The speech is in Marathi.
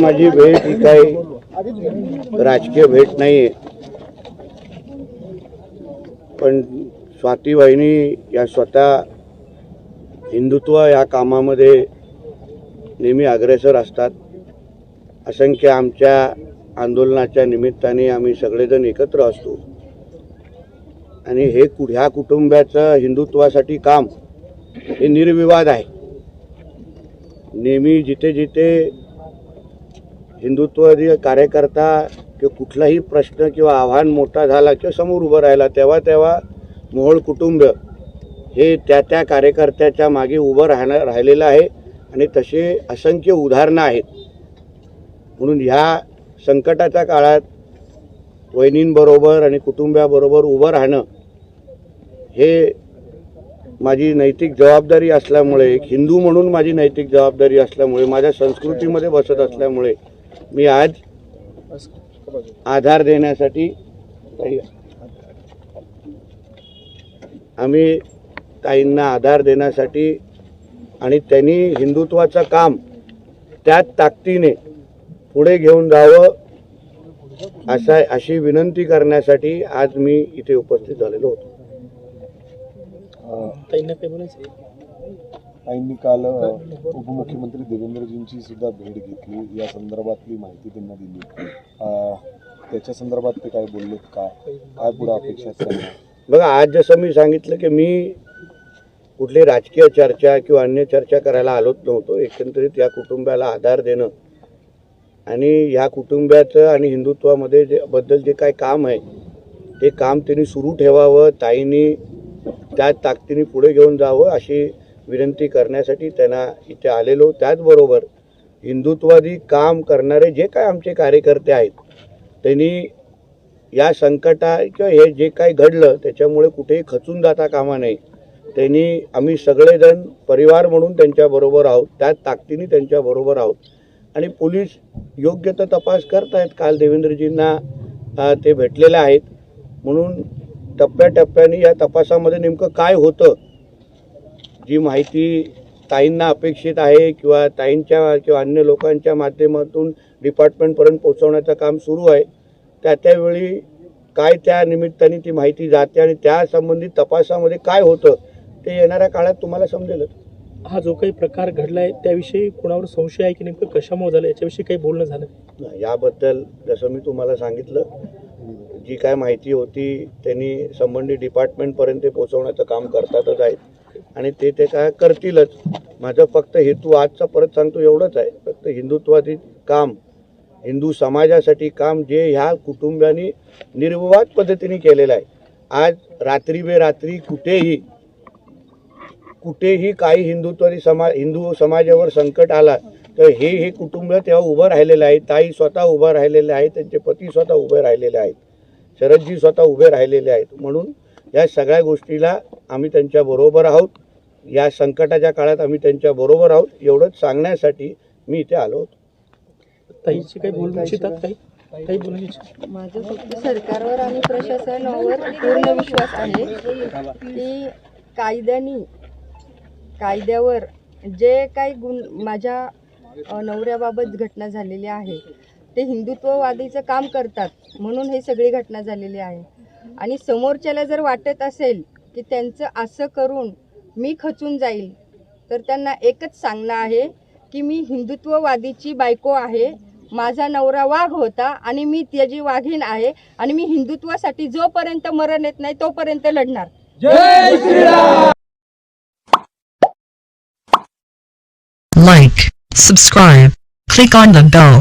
माझी भेट ही काही राजकीय भेट नाही, पण स्वाती वहिनी या स्वतः हिंदुत्व या कामामध्ये नेहमी अग्रेसर असतात. असंख्य आमच्या आंदोलनाच्या निमित्ताने आम्ही सगळेजण एकत्र असतो आणि हे ह्या कुटुंबाचं हिंदुत्वासाठी काम हे निर्विवाद आहे. नेहमी जिथे जिथे हिंदुत्ववादी कार्यकर्ता किंवा कुठलाही प्रश्न किंवा आव्हान मोठा झाला किंवा समोर उभं राहिला तेव्हा तेव्हा मोहोळ कुटुंब हे त्या कार्यकर्त्याच्या मागे उभं राहिलेलं आहे आणि तसे असंख्य उदाहरणं आहेत. म्हणून ह्या संकटाच्या काळात वहिनींबरोबर आणि कुटुंबाबरोबर उभं राहणं हे माझी नैतिक जबाबदारी असल्यामुळे, एक हिंदू म्हणून माझी नैतिक जबाबदारी असल्यामुळे, माझ्या संस्कृतीमध्ये बसत असल्यामुळे मी आज आधार देण्यासाठी आम्ही ताईंना आधार देण्यासाठी आणि त्यांनी हिंदुत्वाचं काम त्याच ताकदीने पुढे घेऊन जावं अशी विनंती करण्यासाठी आज मी इथे उपस्थित झालेलो होतो. ताईंनी काल उपमुख्यमंत्री देवेंद्रजींची सुद्धा भेट घेतली, या संदर्भातली माहिती त्यांना दिली. त्याच्या संदर्भात ते काय बोललेत का, काय पुढे अपेक्षा आहेत? बघा, आज जसं मी सांगितलं की मी कुठली राजकीय चर्चा किंवा अन्य चर्चा करायला आलोच नव्हतो. एकंदरीत या कुटुंबाला आधार देणं आणि ह्या कुटुंबाचं आणि हिंदुत्वामध्ये बद्दल जे काय काम आहे ते काम त्यांनी सुरू ठेवावं, ताईंनी त्या ताकदीने पुढे घेऊन जावं अशी विनंती करण्यासाठी त्यांना इथे आलेलो. त्याचबरोबर हिंदुत्वादी काम करणारे जे काय आमचे कार्यकर्ते आहेत त्यांनी या संकटा किंवा हे जे काही घडलं त्याच्यामुळे कुठेही खचून जाता कामा नये. त्यांनी आम्ही सगळेजण परिवार म्हणून त्यांच्याबरोबर आहोत, त्याच ताकदीने त्यांच्याबरोबर आहोत आणि पोलीस योग्य तो तपास करत आहेत. काल देवेंद्रजींना ते भेटलेले आहेत. म्हणून टप्प्याटप्प्याने या तपासामध्ये नेमकं काय होतं, जी माहिती ताईंना अपेक्षित आहे किंवा ताईंच्या किंवा अन्य लोकांच्या माध्यमातून डिपार्टमेंटपर्यंत पोहोचवण्याचं काम सुरू आहे, त्यावेळी काय त्या निमित्ताने ती माहिती जाते आणि त्या संबंधित तपासामध्ये काय होतं ते येणाऱ्या काळात तुम्हाला समजेल. हा जो काही प्रकार घडलाय त्याविषयी कोणावर संशय आहे की नेमकं कशामुळे झालं याच्याविषयी काही बोलणं झालं? याबद्दल जसं मी तुम्हाला सांगितलं, जी काय माहिती होती त्यांनी संबंधित डिपार्टमेंटपर्यंत पोहोचवण्याचं काम करतातच आहेत आणि ते काय करतीलच. माझं फक्त हेतू आजचा परत सांगतो एवढंच आहे, फक्त हिंदुत्वादी काम, हिंदू समाजासाठी काम जे ह्या कुटुंबाने निर्विवाद पद्धतीने केलेलं आहे. आज रात्री बेरात्री कुठेही काही हिंदुत्वादी हिंदू समाजावर संकट आला तर हे कुटुंब तेव्हा उभं राहिलेलं आहे. ताई स्वतः उभं राहिलेले आहेत, त्यांचे पती स्वतः उभे राहिलेले आहेत, शरदजी स्वतः उभे राहिलेले आहेत. म्हणून या सगळ्या गोष्टीला आम्ही त्यांच्याबरोबर आहोत. या संकटाच्या काळात आम्ही त्यांच्याबरोबर आहोत एवढंच सांगण्यासाठी मी इथे आलो होतो. ताईची काही बोलू इच्छितात? काही बोलू इच्छितात? माझं फक्त सरकारवर आणि प्रशासनावर पूर्ण विश्वास आहे की कायद्यावर जे काही माझ्या नवऱ्याबाबत घटना झालेली आहे ते हिंदुत्ववादीचं काम करतात म्हणून हे सगळी घटना झालेली आहे. आणि समोरच्याला जर वाटत असेल की त्यांचं असं करून मी खचून जाईल तर त्यांना एकच सांगणं आहे की मी हिंदुत्ववादीची बायको आहे, माझा नवरा वाघ होता आणि मी त्याची वाघीण आहे आणि मी हिंदुत्वासाठी जोपर्यंत मरण येत नाही तोपर्यंत लढणार. जय Shriram. Like, subscribe, click on the bell.